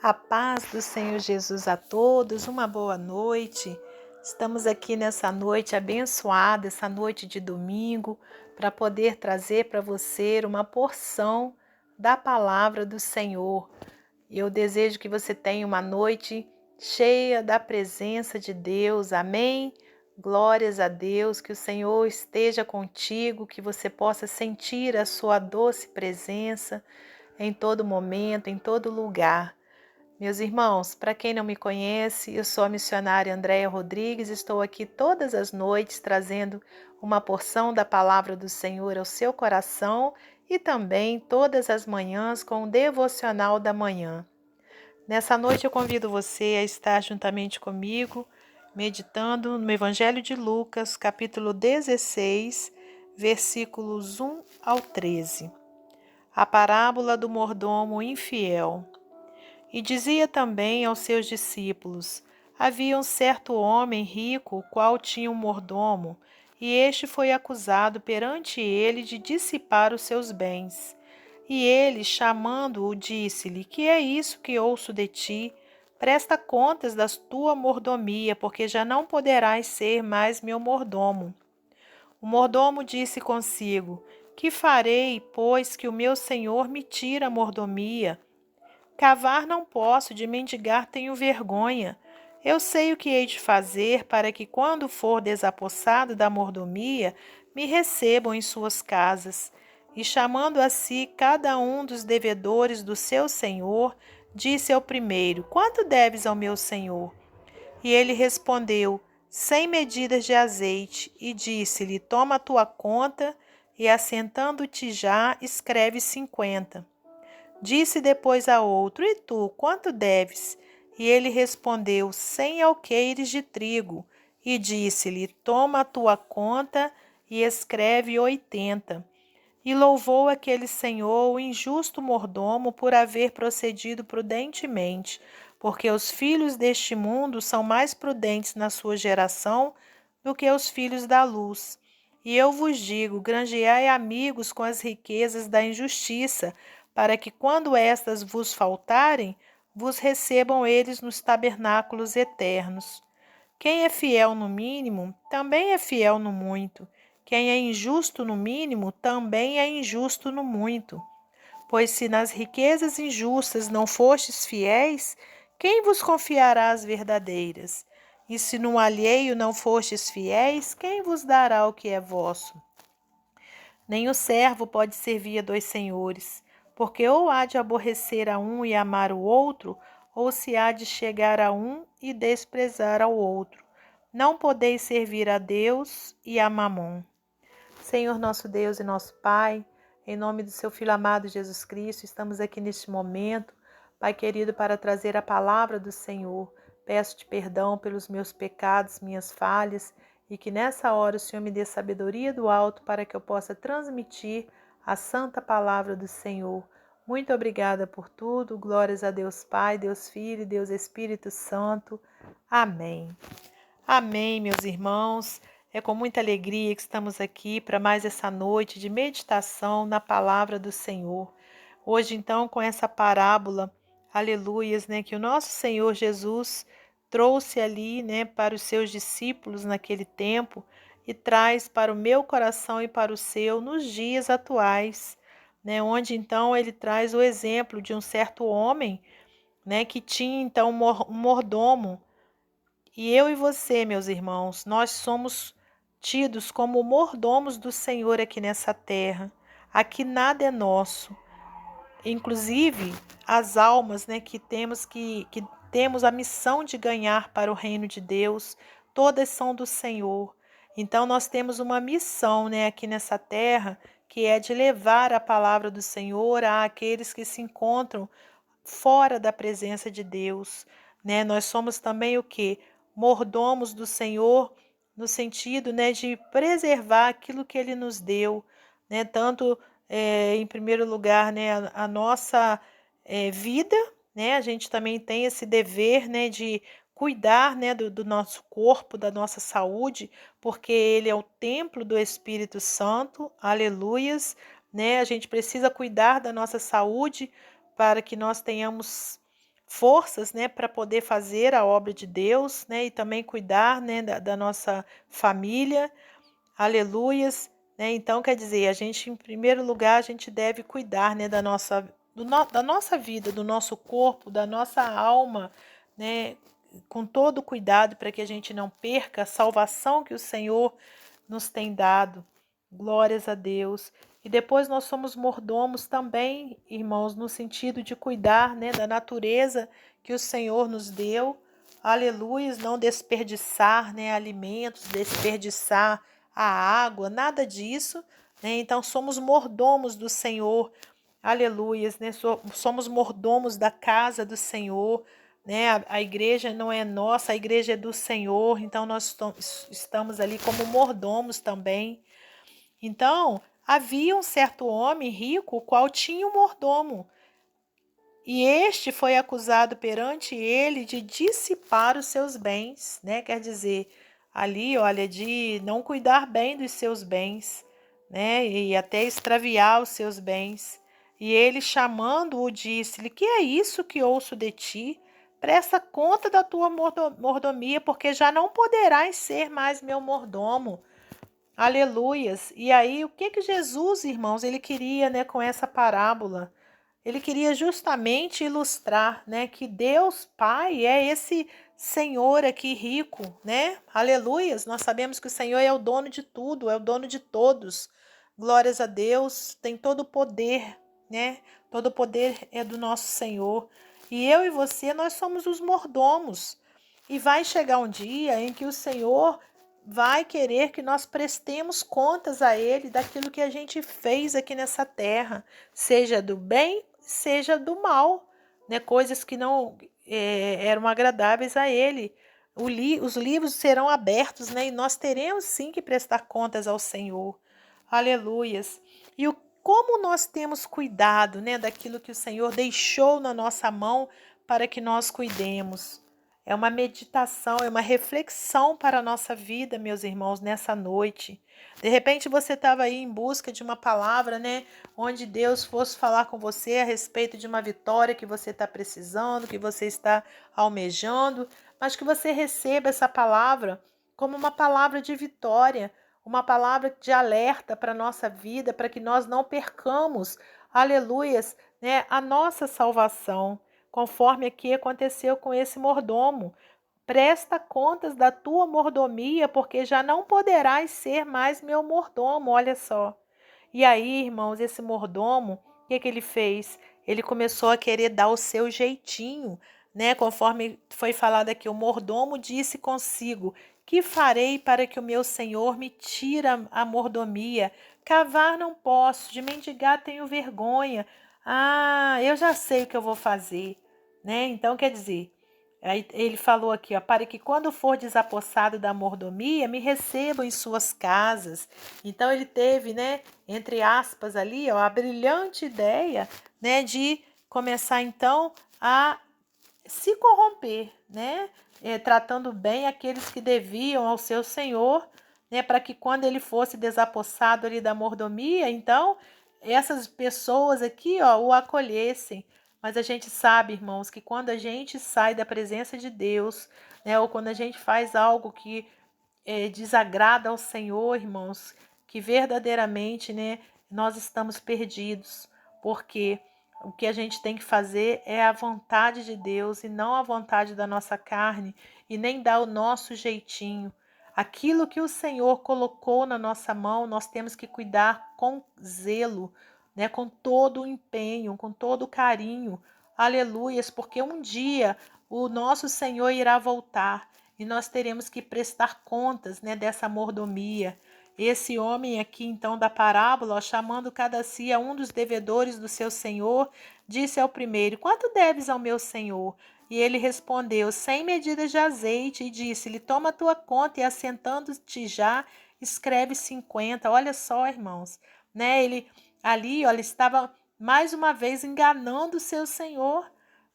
A paz do Senhor Jesus a todos, uma boa noite. Estamos aqui nessa noite abençoada, essa noite de domingo, para poder trazer para você uma porção da palavra do Senhor. E eu desejo que você tenha uma noite cheia da presença de Deus. Amém? Glórias a Deus, que o Senhor esteja contigo, que você possa sentir a sua doce presença em todo momento, em todo lugar. Meus irmãos, para quem não me conhece, eu sou a missionária Andréia Rodrigues, estou aqui todas as noites trazendo uma porção da palavra do Senhor ao seu coração e também todas as manhãs com o devocional da manhã. Nessa noite eu convido você a estar juntamente comigo, meditando no Evangelho de Lucas, capítulo 16, versículos 1 ao 13. A parábola do mordomo infiel. E dizia também aos seus discípulos: Havia um certo homem rico, o qual tinha um mordomo, e este foi acusado perante ele de dissipar os seus bens. E ele, chamando-o, disse-lhe: Que é isso que ouço de ti? Presta contas da tua mordomia, porque já não poderás ser mais meu mordomo. O mordomo disse consigo: Que farei, pois que o meu senhor me tira a mordomia? Cavar não posso, de mendigar tenho vergonha. Eu sei o que hei de fazer para que, quando for desapossado da mordomia, me recebam em suas casas. E chamando a si cada um dos devedores do seu senhor, disse ao primeiro: Quanto deves ao meu senhor? E ele respondeu: 100 medidas de azeite. E disse-lhe: Toma a tua conta, e assentando-te já, escreve 50. Disse depois a outro: E tu, quanto deves? E ele respondeu: 100 alqueires de trigo. E disse-lhe: Toma a tua conta e escreve 80. E louvou aquele senhor, o injusto mordomo, por haver procedido prudentemente, porque os filhos deste mundo são mais prudentes na sua geração do que os filhos da luz. E eu vos digo: granjeai amigos com as riquezas da injustiça, para que, quando estas vos faltarem, vos recebam eles nos tabernáculos eternos. Quem é fiel no mínimo, também é fiel no muito. Quem é injusto no mínimo, também é injusto no muito. Pois se nas riquezas injustas não fostes fiéis, quem vos confiará as verdadeiras? E se no alheio não fostes fiéis, quem vos dará o que é vosso? Nem o servo pode servir a dois senhores, porque ou há de aborrecer a um e amar o outro, ou se há de chegar a um e desprezar ao outro. Não podeis servir a Deus e a Mamon. Senhor nosso Deus e nosso Pai, em nome do seu Filho amado Jesus Cristo, estamos aqui neste momento, Pai querido, para trazer a palavra do Senhor. Peço-te perdão pelos meus pecados, minhas falhas, e que nessa hora o Senhor me dê sabedoria do alto para que eu possa transmitir a santa palavra do Senhor. Muito obrigada por tudo. Glórias a Deus Pai, Deus Filho e Deus Espírito Santo. Amém. Amém, meus irmãos. É com muita alegria que estamos aqui para mais essa noite de meditação na palavra do Senhor. Hoje, então, com essa parábola, aleluias, né, que o nosso Senhor Jesus trouxe ali, né, para os seus discípulos naquele tempo e traz para o meu coração e para o seu nos dias atuais, né, onde então ele traz o exemplo de um certo homem, né, que tinha então um mordomo. E eu e você, meus irmãos, nós somos tidos como mordomos do Senhor aqui nessa terra. Aqui nada é nosso. Inclusive, as almas, né, que temos a missão de ganhar para o reino de Deus, todas são do Senhor. Então, nós temos uma missão, né, aqui nessa terra, que é de levar a palavra do Senhor àqueles que se encontram fora da presença de Deus, né? Nós somos também o quê? Mordomos do Senhor, no sentido, né, de preservar aquilo que Ele nos deu, né? Tanto, em primeiro lugar, né, a nossa vida, né? A gente também tem esse dever, né, de cuidar, né, do nosso corpo, da nossa saúde, porque Ele é o templo do Espírito Santo, aleluias, né? A gente precisa cuidar da nossa saúde, para que nós tenhamos forças, né, para poder fazer a obra de Deus, né, e também cuidar, né, da nossa família. Aleluias, né? Então, quer dizer, a gente, em primeiro lugar, a gente deve cuidar, né, da nossa vida, do nosso corpo, da nossa alma, né, com todo cuidado para que a gente não perca a salvação que o Senhor nos tem dado. Glórias a Deus. E depois nós somos mordomos também, irmãos, no sentido de cuidar, né, da natureza que o Senhor nos deu. Aleluia, não desperdiçar, né, alimentos, desperdiçar a água, nada disso, né? Então somos mordomos do Senhor. Aleluias, né? Somos mordomos da casa do Senhor, né? A igreja não é nossa, a igreja é do Senhor, então nós estamos ali como mordomos também. Então, havia um certo homem rico, o qual tinha um mordomo, e este foi acusado perante ele de dissipar os seus bens, né? Quer dizer, ali, olha, de não cuidar bem dos seus bens, né? E até extraviar os seus bens. E ele, chamando-o, disse-lhe: Que é isso que ouço de ti? Presta conta da tua mordomia, porque já não poderás ser mais meu mordomo. Aleluias. E aí, o que Jesus, irmãos, ele queria, né, com essa parábola? Ele queria justamente ilustrar, né, que Deus Pai é esse Senhor aqui rico, né? Aleluias. Nós sabemos que o Senhor é o dono de tudo, é o dono de todos. Glórias a Deus, tem todo o poder, né? Todo o poder é do nosso Senhor. E eu e você, nós somos os mordomos. E vai chegar um dia em que o Senhor vai querer que nós prestemos contas a Ele daquilo que a gente fez aqui nessa terra, seja do bem, seja do mal, né? Coisas que não eram agradáveis a Ele. Os livros serão abertos, né? E nós teremos sim que prestar contas ao Senhor. Aleluias. E como nós temos cuidado, né, daquilo que o Senhor deixou na nossa mão para que nós cuidemos. É uma meditação, é uma reflexão para a nossa vida, meus irmãos, nessa noite. De repente você estava aí em busca de uma palavra, né? Onde Deus fosse falar com você a respeito de uma vitória que você está precisando, que você está almejando, mas que você receba essa palavra como uma palavra de vitória, uma palavra de alerta para a nossa vida, para que nós não percamos, aleluias, né, a nossa salvação, conforme aqui aconteceu com esse mordomo. Presta contas da tua mordomia, porque já não poderás ser mais meu mordomo, olha só. E aí, irmãos, esse mordomo, o que ele fez? Ele começou a querer dar o seu jeitinho, né? Conforme foi falado aqui, o mordomo disse consigo: Que farei para que o meu senhor me tire a mordomia? Cavar não posso, de mendigar tenho vergonha. Ah, eu já sei o que eu vou fazer, né? Então, quer dizer, aí ele falou aqui, ó, para que quando for desapossado da mordomia, me recebam em suas casas. Então ele teve, né, entre aspas ali, ó, a brilhante ideia, né, de começar então a se corromper, né, tratando bem aqueles que deviam ao seu senhor, né, para que quando ele fosse desapossado ali da mordomia, então essas pessoas aqui, ó, o acolhessem. Mas a gente sabe, irmãos, que quando a gente sai da presença de Deus, né, ou quando a gente faz algo que desagrada ao Senhor, irmãos, que verdadeiramente, né, nós estamos perdidos, porque o que a gente tem que fazer é a vontade de Deus e não a vontade da nossa carne e nem dar o nosso jeitinho. Aquilo que o Senhor colocou na nossa mão, nós temos que cuidar com zelo, né, com todo o empenho, com todo o carinho. Aleluias, porque um dia o nosso Senhor irá voltar e nós teremos que prestar contas, né, dessa mordomia. Esse homem aqui, então, da parábola, ó, chamando cada si a um dos devedores do seu senhor, disse ao primeiro: Quanto deves ao meu senhor? E ele respondeu: 100 medidas de azeite. E disse-lhe: Toma a tua conta e, assentando-te já, escreve 50. Olha só, irmãos, né? Ele ali, olha, estava mais uma vez enganando o seu senhor,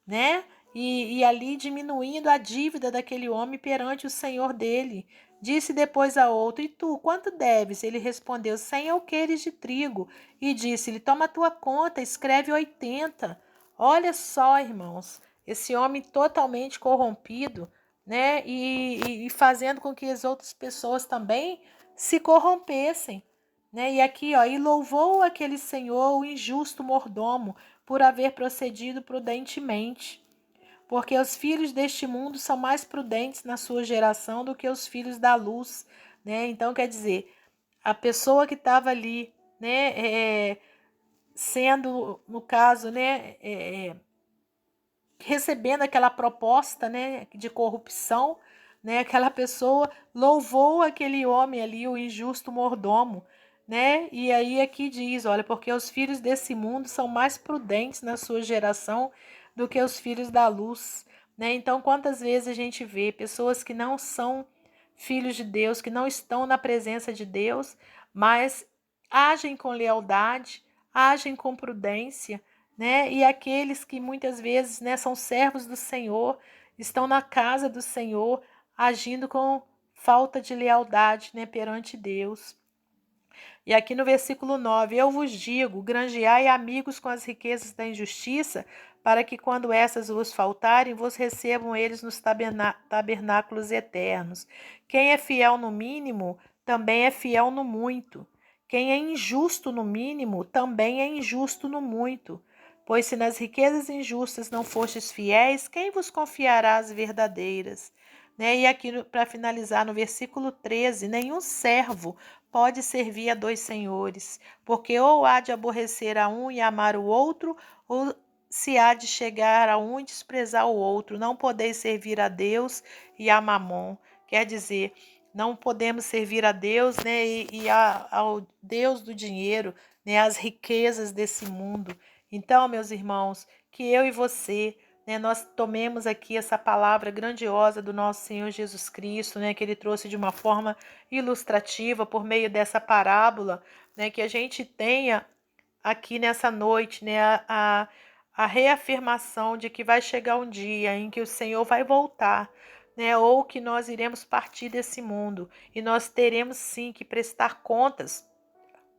né? E ali diminuindo a dívida daquele homem perante o senhor dele. Disse depois a outro: E tu, quanto deves? Ele respondeu: 100 alqueires de trigo. E disse-lhe: Toma a tua conta, escreve 80. Olha só, irmãos, esse homem totalmente corrompido, né? E fazendo com que as outras pessoas também se corrompessem, né? E aqui, ó, e louvou aquele senhor, o injusto mordomo, por haver procedido prudentemente. Porque os filhos deste mundo são mais prudentes na sua geração do que os filhos da luz, né? Então, quer dizer, a pessoa que estava ali, né, sendo, no caso, né, recebendo aquela proposta, né, de corrupção, né, aquela pessoa louvou aquele homem ali, o injusto mordomo, né? E aí aqui diz, olha, porque os filhos desse mundo são mais prudentes na sua geração do que os filhos da luz, né? Então, quantas vezes a gente vê pessoas que não são filhos de Deus, que não estão na presença de Deus, mas agem com lealdade, agem com prudência, né? E aqueles que muitas vezes, né, são servos do Senhor, estão na casa do Senhor, agindo com falta de lealdade, né, perante Deus. E aqui no versículo 9, eu vos digo, granjeai amigos com as riquezas da injustiça, para que quando essas vos faltarem, vos recebam eles nos tabernáculos eternos. Quem é fiel no mínimo, também é fiel no muito. Quem é injusto no mínimo, também é injusto no muito. Pois se nas riquezas injustas não fostes fiéis, quem vos confiará as verdadeiras? Né? E aqui, para finalizar, no versículo 13, nenhum servo pode servir a dois senhores, porque ou há de aborrecer a um e amar o outro, ou se há de chegar a um e desprezar o outro. Não podeis servir a Deus e a Mamon. Quer dizer, não podemos servir a Deus, né, ao Deus do dinheiro, né, às riquezas desse mundo. Então, meus irmãos, que eu e você, né, nós tomemos aqui essa palavra grandiosa do nosso Senhor Jesus Cristo, né, que ele trouxe de uma forma ilustrativa por meio dessa parábola, né, que a gente tenha aqui nessa noite, né, a reafirmação de que vai chegar um dia em que o Senhor vai voltar, né, ou que nós iremos partir desse mundo e nós teremos sim que prestar contas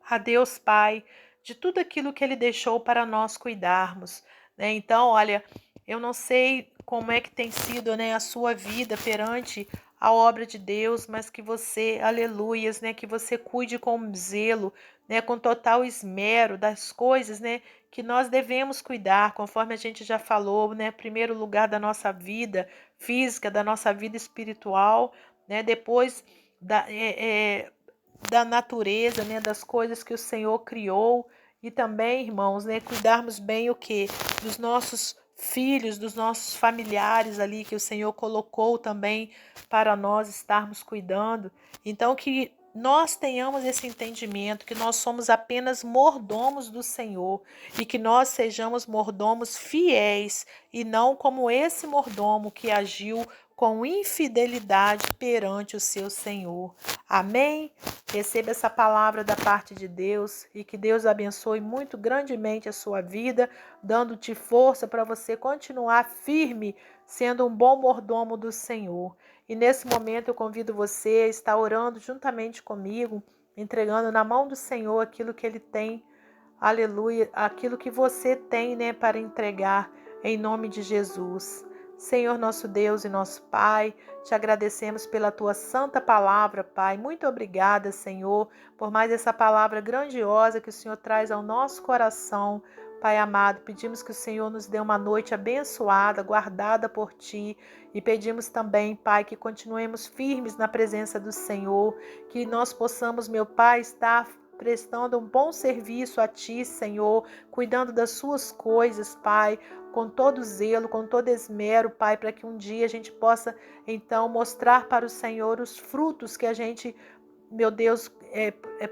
a Deus Pai de tudo aquilo que Ele deixou para nós cuidarmos, né? Então, olha, eu não sei como é que tem sido, né, a sua vida perante a obra de Deus, mas que você, aleluias, né, que você cuide com zelo, né, com total esmero das coisas, né, que nós devemos cuidar, conforme a gente já falou, né, primeiro lugar da nossa vida física, da nossa vida espiritual, né, depois da natureza, né, das coisas que o Senhor criou e também, irmãos, né, cuidarmos bem o que dos nossos filhos, dos nossos familiares ali que o Senhor colocou também para nós estarmos cuidando. Então que nós tenhamos esse entendimento que nós somos apenas mordomos do Senhor e que nós sejamos mordomos fiéis e não como esse mordomo que agiu com infidelidade perante o seu Senhor. Amém? Receba essa palavra da parte de Deus e que Deus abençoe muito grandemente a sua vida, dando-te força para você continuar firme, sendo um bom mordomo do Senhor. E nesse momento eu convido você a estar orando juntamente comigo, entregando na mão do Senhor aquilo que Ele tem, aleluia, aquilo que você tem, né, para entregar em nome de Jesus. Senhor nosso Deus e nosso Pai, te agradecemos pela tua santa palavra, Pai. Muito obrigada, Senhor, por mais essa palavra grandiosa que o Senhor traz ao nosso coração. Pai amado, pedimos que o Senhor nos dê uma noite abençoada, guardada por Ti. E pedimos também, Pai, que continuemos firmes na presença do Senhor, que nós possamos, meu Pai, estar prestando um bom serviço a Ti, Senhor, cuidando das Suas coisas, Pai, com todo zelo, com todo esmero, Pai, para que um dia a gente possa, então, mostrar para o Senhor os frutos que a gente, meu Deus,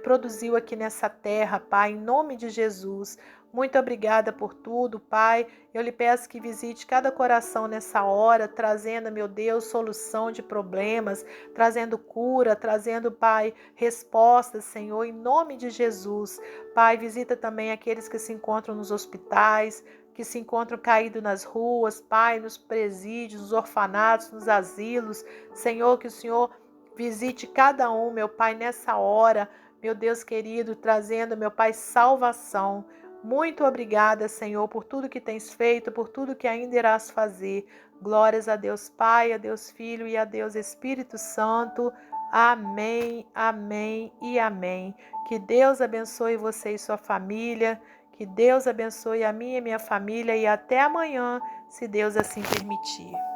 produziu aqui nessa terra, Pai, em nome de Jesus. Muito obrigada por tudo, Pai. Eu lhe peço que visite cada coração nessa hora, trazendo, meu Deus, solução de problemas, trazendo cura, trazendo, Pai, respostas, Senhor, em nome de Jesus. Pai, visita também aqueles que se encontram nos hospitais, que se encontram caídos nas ruas, Pai, nos presídios, nos orfanatos, nos asilos. Senhor, que o Senhor visite cada um, meu Pai, nessa hora, meu Deus querido, trazendo, meu Pai, salvação. Muito obrigada, Senhor, por tudo que tens feito, por tudo que ainda irás fazer. Glórias a Deus Pai, a Deus Filho e a Deus Espírito Santo. Amém, amém e amém. Que Deus abençoe você e sua família. Que Deus abençoe a minha e minha família. E até amanhã, se Deus assim permitir.